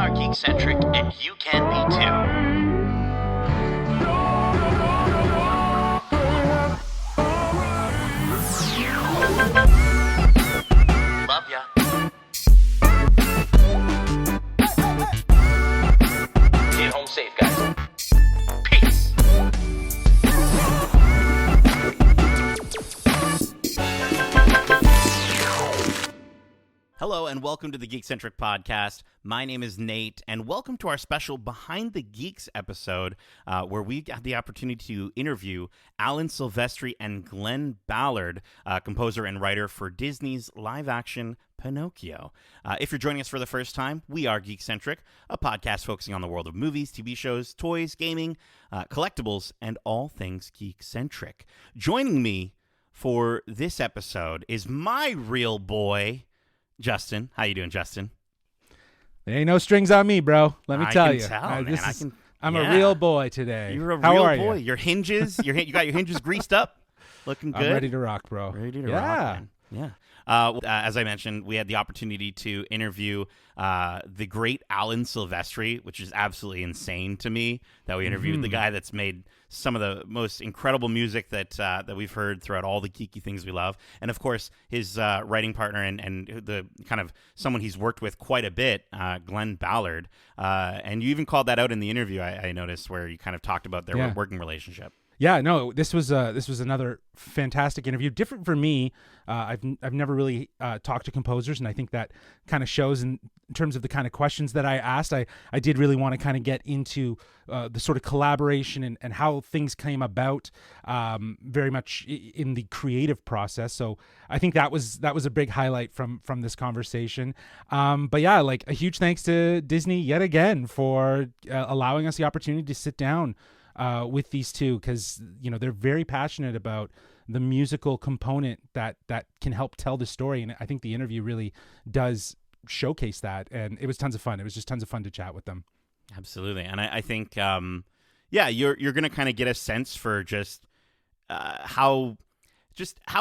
are Geekcentric, and you can be too. Love ya. Get home safe, guys. Peace. Hello and welcome to the Geekcentric podcast. My name is Nate, and welcome to our special Behind the Geeks episode, where we had the opportunity to interview Alan Silvestri and Glen Ballard, composer and writer for Disney's live-action Pinocchio. If you're joining us for the first time, we are Geekcentric, a podcast focusing on the world of movies, TV shows, toys, gaming, collectibles, and all things geek-centric. Joining me for this episode is my real boy, Justin. How you doing, Justin? There ain't no strings on me, bro. Let me tell you. I'm a real boy today. You're a real boy. Your hinges, you got your hinges greased up, looking good. I'm ready to rock, bro. Ready to rock, man. Yeah. As I mentioned, we had the opportunity to interview the great Alan Silvestri, which is absolutely insane to me that we interviewed the guy that's made some of the most incredible music that we've heard throughout all the geeky things we love. And of course, his writing partner and the kind of someone he's worked with quite a bit, Glen Ballard. And you even called that out in the interview, I noticed, where you kind of talked about their working relationship. Yeah, no, this was another fantastic interview. Different for me. I've never really talked to composers, and I think that kind of shows in terms of the kind of questions that I asked. I did really want to kind of get into the sort of collaboration and how things came about, very much in the creative process. So I think that was a big highlight from this conversation. But yeah, like a huge thanks to Disney yet again for allowing us the opportunity to sit down with these two, because they're very passionate about the musical component that can help tell the story, and I think the interview really does showcase that, and it was tons of fun. It was just tons of fun to chat with them. Absolutely. And I think you're gonna kind of get a sense for just how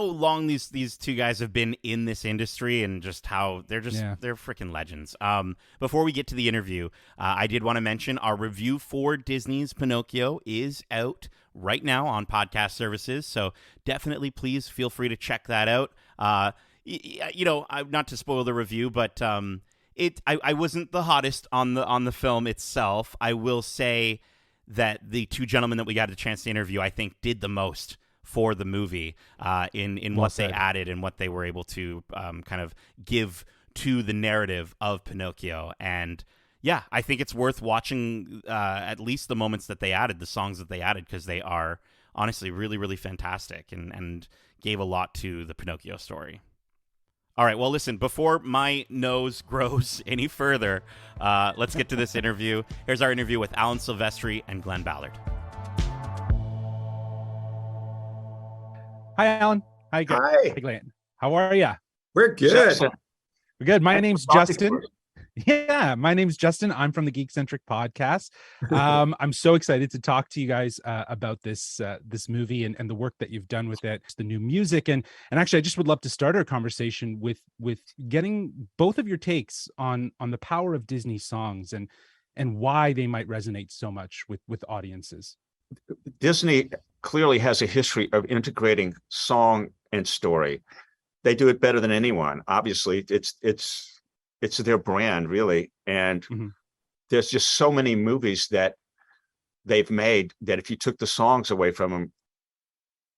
long these two guys have been in this industry, and just how they're freaking legends. Before we get to the interview, I did want to mention our review for Disney's Pinocchio is out right now on podcast services, so definitely please feel free to check that out. Not to spoil the review, but I wasn't the hottest on the film itself. I will say that the two gentlemen that we got a chance to interview, I think, did the most for the movie in what they added and what they were able to kind of give to the narrative of Pinocchio. And yeah, I think it's worth watching at least the moments that they added, the songs that they added, because they are honestly really, really fantastic and gave a lot to the Pinocchio story. All right, well, listen, before my nose grows any further, let's get to this interview. Here's our interview with Alan Silvestri and Glen Ballard. Hi, Alan. Hi, Glenn. How are you? We're good. We're good. My name's Justin. Yeah, my name's Justin. I'm from the Geekcentric podcast. I'm so excited to talk to you guys about this movie and the work that you've done with it, the new music, and actually, I just would love to start our conversation with getting both of your takes on the power of Disney songs and why they might resonate so much with audiences. Disney clearly has a history of integrating song and story. They do it better than anyone. Obviously, it's their brand, really. And there's just so many movies that they've made that if you took the songs away from them,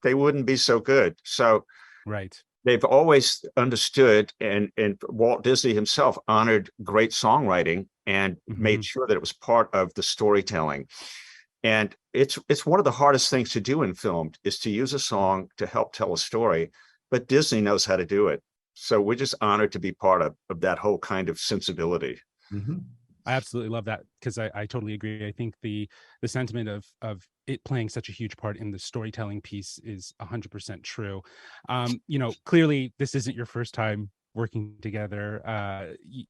they wouldn't be so good. So right. They've always understood, and Walt Disney himself honored great songwriting and made sure that it was part of the storytelling. And it's one of the hardest things to do in film, is to use a song to help tell a story, but Disney knows how to do it. So we're just honored to be part of that whole kind of sensibility. I absolutely love that, because I totally agree. I think the sentiment of it playing such a huge part in the storytelling piece is 100% true. Clearly this isn't your first time working together,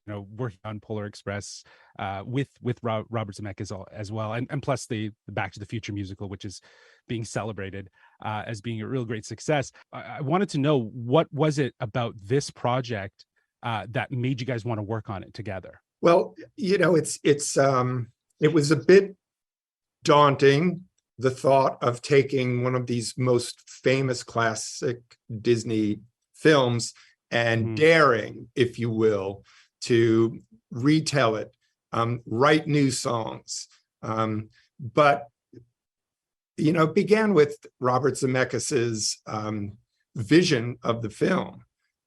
working on Polar Express with Robert Zemeckis as well, and plus the Back to the Future musical, which is being celebrated as being a real great success. I wanted to know, what was it about this project that made you guys want to work on it together? Well, it was a bit daunting, the thought of taking one of these most famous classic Disney films and daring, if you will, to retell it, write new songs. But it began with Robert Zemeckis's vision of the film.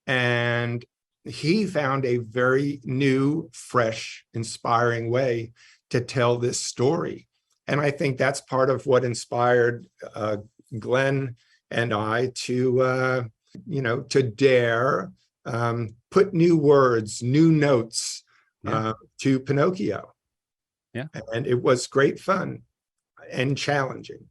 And he found a very new, fresh, inspiring way to tell this story. And I think that's part of what inspired Glenn and I to dare put new words, new notes to Pinocchio. Yeah. And it was great fun and challenging.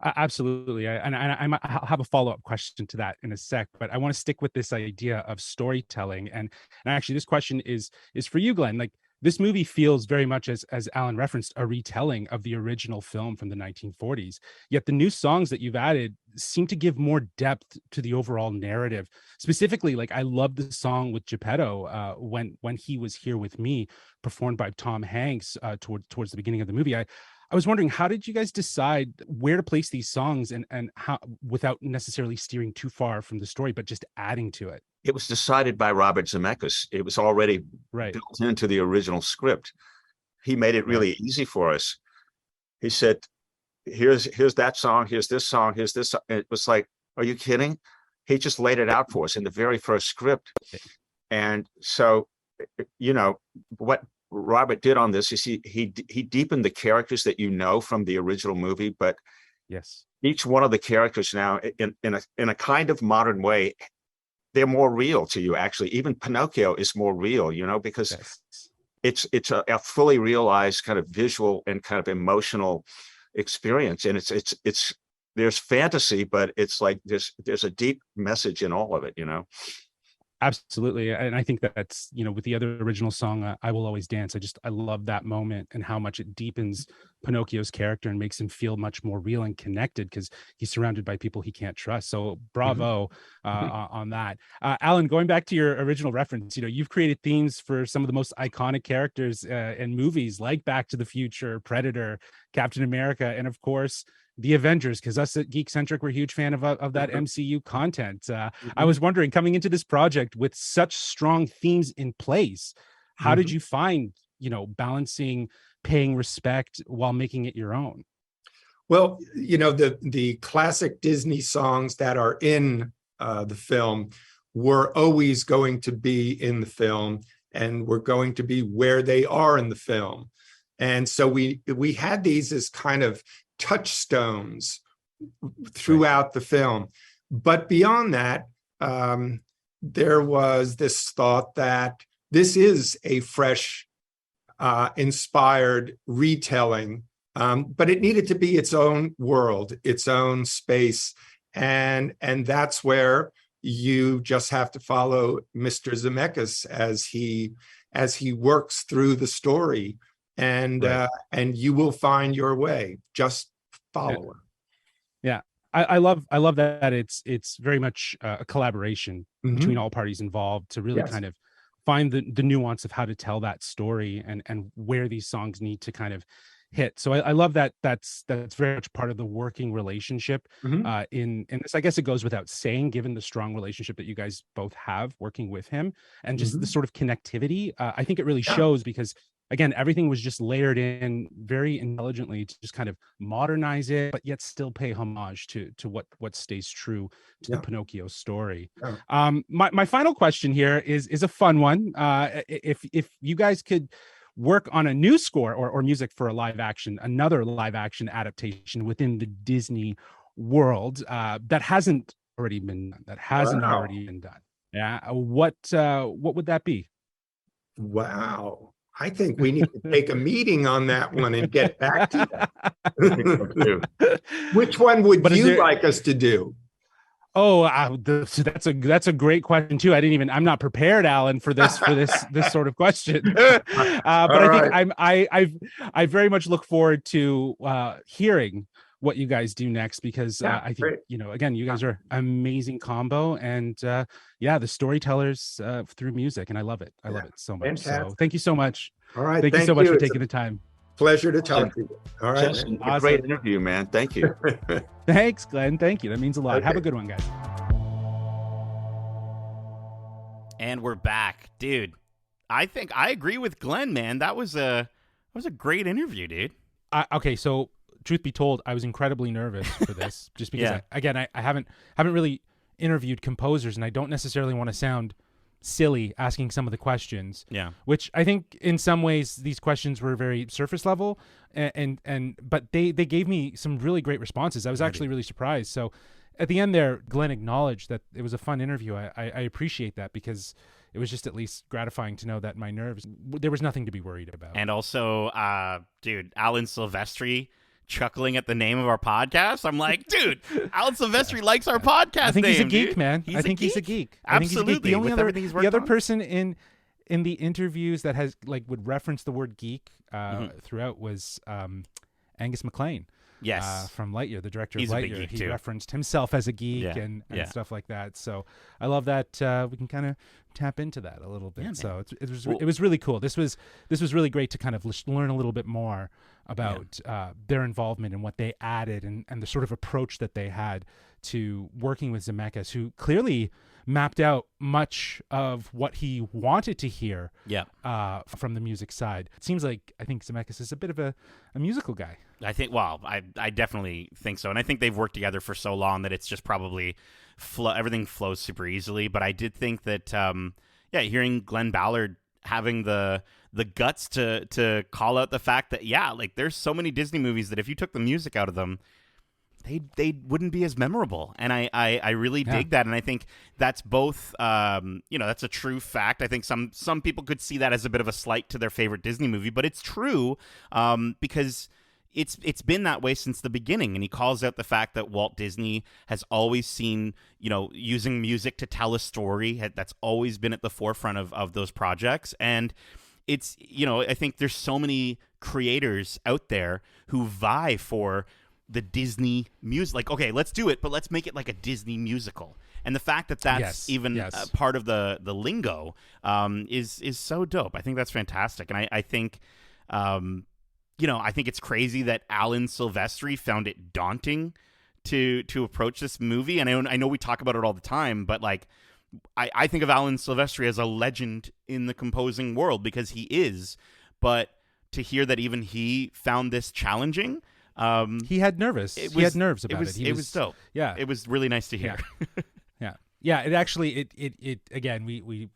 Absolutely. I'll have a follow-up question to that in a sec, but I want to stick with this idea of storytelling. And actually this question is for you, Glenn. Like, this movie feels very much, as Alan referenced, a retelling of the original film from the 1940s. Yet the new songs that you've added seem to give more depth to the overall narrative. Specifically, like, I love the song with Geppetto, when he was here with me, performed by Tom Hanks towards the beginning of the movie. I was wondering, how did you guys decide where to place these songs and how, without necessarily steering too far from the story, but just adding to it? It was decided by Robert Zemeckis. It was already built into the original script. He made it really easy for us. He said, here's that song, here's this song, here's this song. It was like, are you kidding? He just laid it out for us in the very first script. And so, what Robert did on this is he deepened the characters that from the original movie, but each one of the characters now in a kind of modern way, they're more real to you. Actually, even Pinocchio is more real, because it's a fully realized kind of visual and kind of emotional experience, and it's there's fantasy, but it's like there's a deep message in all of it, Absolutely. And I think that's, with the other original song, I Will Always Dance, I love that moment and how much it deepens Pinocchio's character and makes him feel much more real and connected because he's surrounded by people he can't trust. So bravo on that. Alan, going back to your original reference, you've created themes for some of the most iconic characters in movies like Back to the Future, Predator, Captain America, and of course, the Avengers, because us at Geekcentric, we're a huge fan of that MCU content. I was wondering, coming into this project with such strong themes in place, how did you find, balancing paying respect while making it your own? Well, the classic Disney songs that are in the film were always going to be in the film and were going to be where they are in the film. And so we had these as kind of touchstones throughout the film. But beyond that, there was this thought that this is a fresh, inspired retelling, but it needed to be its own world, its own space. And that's where you just have to follow Mr. Zemeckis as he works through the story. And you will find your way. Just follow him. Yeah, I love that it's very much a collaboration between all parties involved to really kind of find the nuance of how to tell that story and where these songs need to kind of hit. So I love that that's very much part of the working relationship in this. I guess it goes without saying, given the strong relationship that you guys both have working with him and just the sort of connectivity. I think it really shows because, again, everything was just layered in very intelligently to just kind of modernize it, but yet still pay homage to what stays true to the Pinocchio story. My final question here is a fun one. If you guys could work on a new score or music for another live action adaptation within the Disney world that hasn't already been done, what would that be? Wow. I think we need to take a meeting on that one and get back to that. Which one would you like us to do? Oh, so that's a great question too. I'm not prepared, Alan, for this sort of question. But I think I very much look forward to hearing what you guys do next, because I think, great. Again, you guys are amazing combo, and the storytellers through music, and I love it. I love it so much. Fantastic. So thank you so much. All right. Thank you so much for taking the time. Pleasure to talk to you. All right. Justin, a Awesome. great interview, man. Thank you. Thanks, Glenn. Thank you. That means a lot. Have Okay. a good one, guys. And we're back, dude. I think I agree with Glenn, man. That was a great interview, dude. Okay, so truth be told, I was incredibly nervous for this, just because I haven't really interviewed composers, and I don't necessarily want to sound silly asking some of the questions. Yeah. Which I think in some ways these questions were very surface level, but they gave me some really great responses. I was actually really surprised. So at the end there, Glenn acknowledged that it was a fun interview. I appreciate that, because it was just at least gratifying to know that my nerves, there was nothing to be worried about. And also, dude, Alan Silvestri chuckling at the name of our podcast. I'm like, dude, Alan Silvestri likes our podcast. I think he's a name, geek, dude. man. He's I think a he's a geek. geek. I think he's a Absolutely. geek. The only With everything he's the worked other on. person in the interviews that has would reference the word geek throughout was Angus MacLean. Yes. From Lightyear, the director He's of a big Lightyear. geek, He too. referenced himself as a geek Yeah, and yeah. stuff like that. So I love that we can kind of tap into that a little bit. Yeah, man. So it Well- was really cool. This was really great to kind of learn a little bit more about their involvement and what they added, and the sort of approach that they had to working with Zemeckis, who clearly mapped out much of what he wanted to hear Yeah. from the music side. It seems like I think Zemeckis is a bit of a musical guy. I think, well, I definitely think so. And I think they've worked together for so long that it's just probably everything flows super easily. But I did think that, hearing Glen Ballard having the guts to call out the fact that, like there's so many Disney movies that if you took the music out of them, they wouldn't be as memorable. And I really dig that. And I think that's both, that's a true fact. I think some people could see that as a bit of a slight to their favorite Disney movie, but it's true because it's been that way since the beginning. And he calls out the fact that Walt Disney has always seen, using music to tell a story. That's always been at the forefront of those projects. And it's, I think there's so many creators out there who vie for the Disney music. Like, okay, let's do it, but let's make it like a Disney musical. And the fact that that's part of the lingo is so dope. I think that's fantastic. And I think, I think it's crazy that Alan Silvestri found it daunting to approach this movie. And I know we talk about it all the time, but like, I think of Alan Silvestri as a legend in the composing world, because he is. But to hear that even he found this challenging, he had nerves about it. It was dope. Yeah, it was really nice to hear. Yeah. It actually, it again, we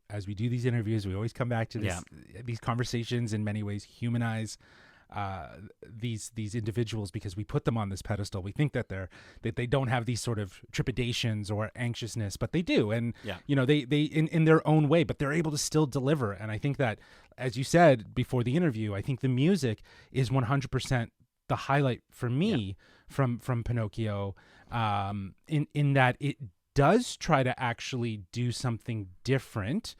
as we do these interviews, we always come back to this. These conversations in many ways humanize these individuals, because we put them on this pedestal. We think that they don't have these sort of trepidations or anxiousness, but they do. And they in their own way, but they're able to still deliver. And I think that, as you said before the interview, I think the music is 100% the highlight for me from Pinocchio, in that it does try to actually do something different,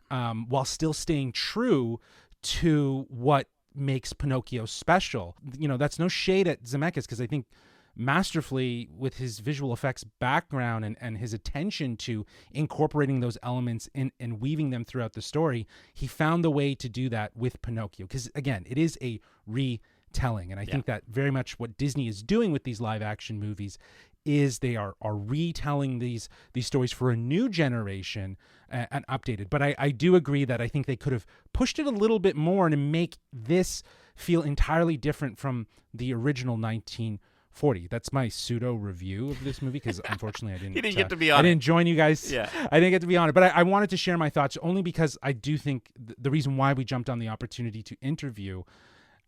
while still staying true to what makes Pinocchio special. That's no shade at Zemeckis, because I think masterfully, with his visual effects background and his attention to incorporating those elements and weaving them throughout the story, he found the way to do that with Pinocchio. Because again, it is a retelling, and I think that very much what Disney is doing with these live action movies is they are retelling these stories for a new generation and updated. But I do agree that I think they could have pushed it a little bit more to make this feel entirely different from the original 1940. That's my pseudo review of this movie, because unfortunately I didn't. You didn't get to be on I didn't join you guys. Yeah. I didn't get to be on it, but I wanted to share my thoughts, only because I do think the reason why we jumped on the opportunity to interview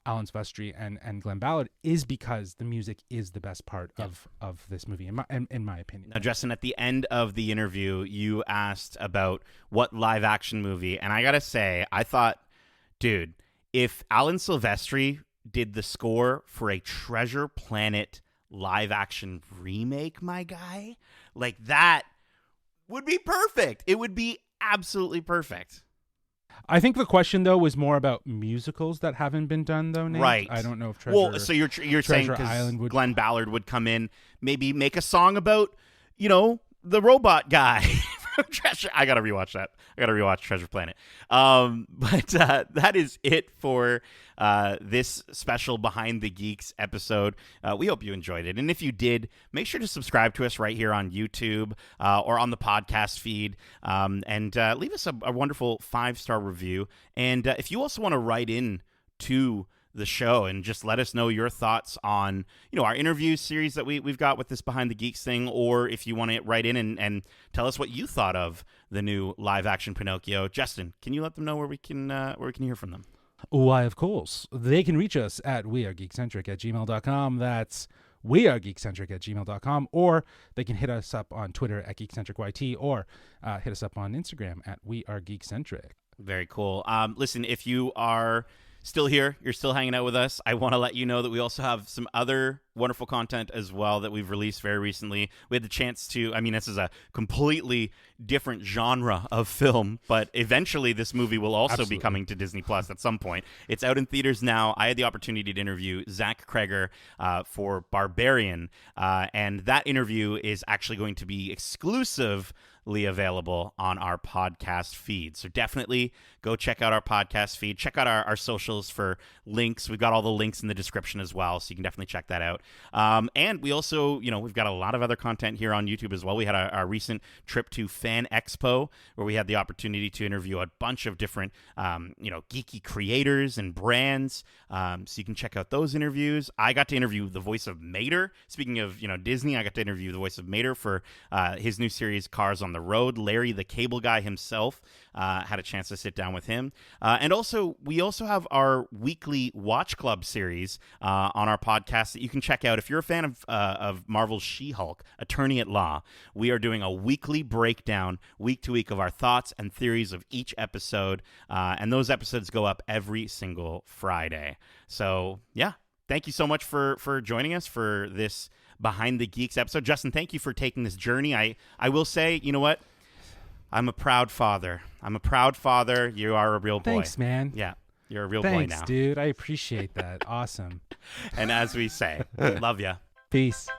Alan Silvestri and Glen Ballard is because the music is the best part of this movie, in my opinion. Now, Justin, at the end of the interview, you asked about what live action movie, and I gotta say, I thought, dude, if Alan Silvestri did the score for a Treasure Planet live action remake, my guy, like that would be perfect. It would be absolutely perfect. I think the question though was more about musicals that haven't been done though, Nate. Right. I don't know if Treasure. Well, so you're saying Treasure because Island would. Glen Ballard would come in, maybe make a song about, the robot guy. Treasure. I gotta rewatch that. I gotta rewatch Treasure Planet. But that is it for this special Behind the Geeks episode. We hope you enjoyed it, and if you did, make sure to subscribe to us right here on YouTube or on the podcast feed, and leave us a wonderful 5-star review. And if you also want to write in to the show and just let us know your thoughts on our interview series that we've got with this Behind the Geeks thing, or if you want to write in and tell us what you thought of the new live action Pinocchio. Justin, can you let them know where we can hear from them? Why, of course. They can reach us at wearegeekcentric@gmail.com. That's wearegeekcentric@gmail.com, or they can hit us up on Twitter at geekcentricyt, or hit us up on Instagram at wearegeekcentric. Very cool. Listen, if you are still here, you're still hanging out with us, I want to let you know that we also have some other wonderful content as well that we've released very recently. We had the chance to, this is a completely different genre of film, but eventually this movie will also be coming to Disney Plus at some point. It's out in theaters now. I had the opportunity to interview Zach Kreger for Barbarian, and that interview is actually going to be exclusively available on our podcast feed. So definitely go check out our podcast feed. Check out our socials for links. We've got all the links in the description as well, so you can definitely check that out. And we also, we've got a lot of other content here on YouTube as well. We had our recent trip to Fan Expo, where we had the opportunity to interview a bunch of different, geeky creators and brands. So you can check out those interviews. I got to interview the voice of Mater. Speaking of, Disney, I got to interview the voice of Mater for his new series, Cars on the Road. Larry, the cable guy himself, had a chance to sit down with him. And also, we also have our weekly Watch Club series on our podcast that you can check out. If you're a fan of Marvel's She-Hulk, Attorney at Law, we are doing a weekly breakdown, week to week, of our thoughts and theories of each episode. And those episodes go up every single Friday. So, yeah, thank you so much for joining us for this Behind the Geeks episode. Justin, thank you for taking this journey. I will say, you know what? I'm a proud father. You are a real boy. Thanks, man. Yeah, you're a real Thanks, boy now. dude. I appreciate that. Awesome. And as we say, love ya. Peace.